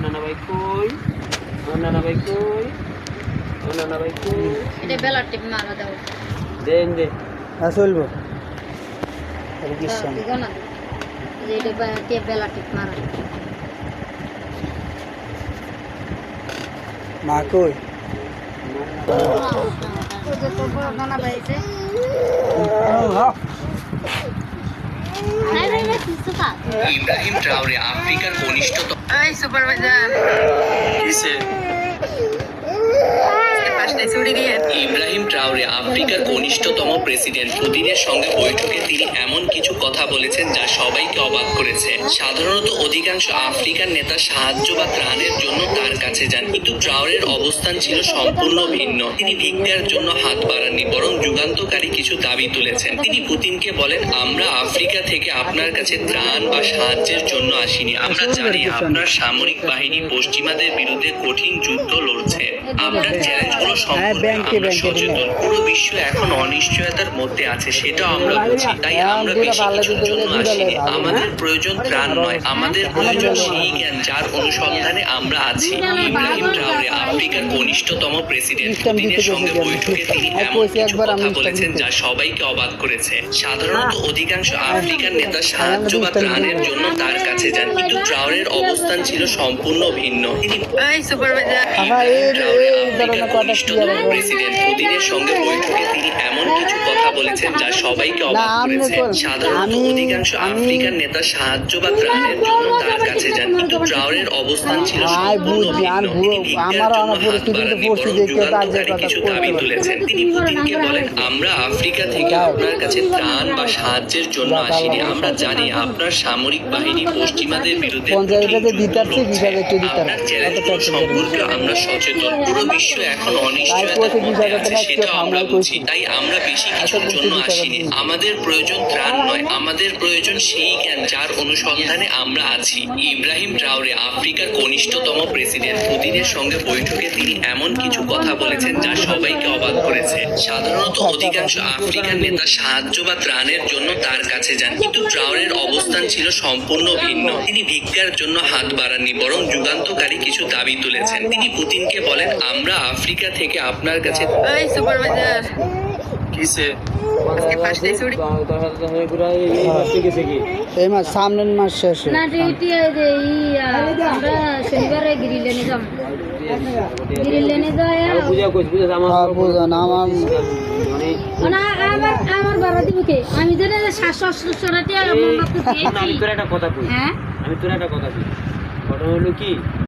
নানা ভাই কই? নানা ভাই কই? নানা ভাই কই? এটা বেলার টিপ মারা দাও। দেন দে। চলবো আর কিছু না। ঠিক না এটা টিপ বেলার টিপ মারা। মা কই? নানা ভাই আছে। ইব্রাহিম ট্রাওরে আফ্রিকার কনিষ্ঠতম এই সুপারভাইজার কিসে? ইব্রাহিম ট্রাওরে আফ্রিকার কনিষ্ঠতম প্রেসিডেন্ট পুতিনের সঙ্গে বৈঠকে তিনি এমন কিছু কথা বলেছেন যা সবাইকে অবাক করেছে। সাধারণত অধিকাংশ আফ্রিকান নেতা সাহায্য বা ত্রাণের জন্য তার কাছে যান, কিন্তু ট্রাওরের অবস্থান ছিল সম্পূর্ণ ভিন্ন। তিনি ভিক্ষার জন্য হাত বাড়াননি, বরং যুগান্তকারী কিছু দাবি তুলেছেন। তিনি পুতিনকে বলেন, আমরা আফ্রিকা থেকে আপনার কাছে ত্রাণ বা সাহায্যের জন্য আসিনি। আমরা জানি আপনার সামরিক বাহিনী পশ্চিমাদের বিরুদ্ধে কঠিন যুদ্ধ লড়ছে। আপনার চ্যালেঞ্জগুলো সম্পর্কে আমরা সচেতন। পুরো বিশ্ব এখন অনিশ্চয়তার মধ্যে আছে, সেটা আমরা বুঝি। তাই আমরা বেশি কিছুর জন্য আসিনি। আমাদের প্রয়োজন ত্রাণ নয়, আমাদের প্রয়োজন সেই জ্ঞান যার অনুসন্ধানে আমরা আছি। ইব্রাহিম ট্রাওরে আফ্রিকার কনিষ্ঠতম প্রেসিডেন্ট পুতিনের সঙ্গে বৈঠকে তিনি এমন কিছু কথা বলেছেন যা সবাইকে অবাক করেছে। সাধারণত অধিকাংশ আফ্রিকান নেতা সাহায্য বা ত্রাণের জন্য তার কাছে যান, কিন্তু ট্রাওরের অবস্থান ছিল সম্পূর্ণ ভিন্ন। তিনি আফ্রিকার কনিষ্ঠতম প্রেসিডেন্ট পুতিনের সঙ্গে বৈঠকে তিনি এমন কিছু কথা বলেছেন যা সবাইকে অবাক করেছে। সাধারণত অধিকাংশ আফ্রিকান নেতা সাহায্য বা ত্রাণের জন্য তার কাছে যান, কিন্তু ট্রাওরের অবস্থান ছিল সম্পূর্ণ ভিন্ন। তিনি ভিক্ষার জন্য হাত বাড়াননি, বরং যুগান্তকারী কিছু দাবি তুলেছেন। তিনি পুতিনকে বলেন, আমরা আফ্রিকা থেকে আপনার কাছে ত্রাণ বা সাহায্যের জন্য আসিনি। আমরা জানি আপনার সামরিক বাহিনী পশ্চিমাদের বিরুদ্ধে কঠিন যুদ্ধ লড়ছে। আপনার চ্যালেঞ্জগুলো সম্পর্কে আমরা সচেতন। পুরো বিশ্ব এখন অনিশ্চয়তার মধ্যে আছে, সেটা আমরা বুঝি। তাই আমরা বেশি কিছুর জন্য আসিনি। আমাদের প্রয়োজন ত্রাণ নয়, আমাদের প্রয়োজন সেই জ্ঞান যার অনুসন্ধানে আমরা আছি। ইব্রাহিম ট্রাওরে আফ্রিকার কনিষ্ঠতম প্রেসিডেন্ট পুতিনের সঙ্গে বৈঠকে তিনি এমন কিছু কথা বলেছেন যা সবাইকে অবাক করেছে। সাধারণত অধিকাংশ আফ্রিকান নেতা সাহায্য বা ত্রাণের জন্য তার কাছে যান, কিন্তু ট্রাওরের অবস্থান ছিল সম্পূর্ণ ভিন্ন। তিনি ভিক্ষার জন্য হাত বাড়াননি, বরং যুগান্তকারী কিছু দাবি তুলেছেন। তিনি পুতিনকে বলেন, আমরা আফ্রিকা থেকে আপনার কাছে কিসে? এই মাস সামনের মাস শেষ না ডিউটি আমরা শনিবারে গিরিলেনে যাব। গিরিলেনে যায় বুঝা কইছ বুঝা আমার বুঝান আমার মানে আমার বাবা দিবকে আমি জানি 700 টাকা আমার মাত্র আমি তোর একটা কথা কই। হ্যাঁ আমি তোর একটা কথা কই। ঘটনা হলো কি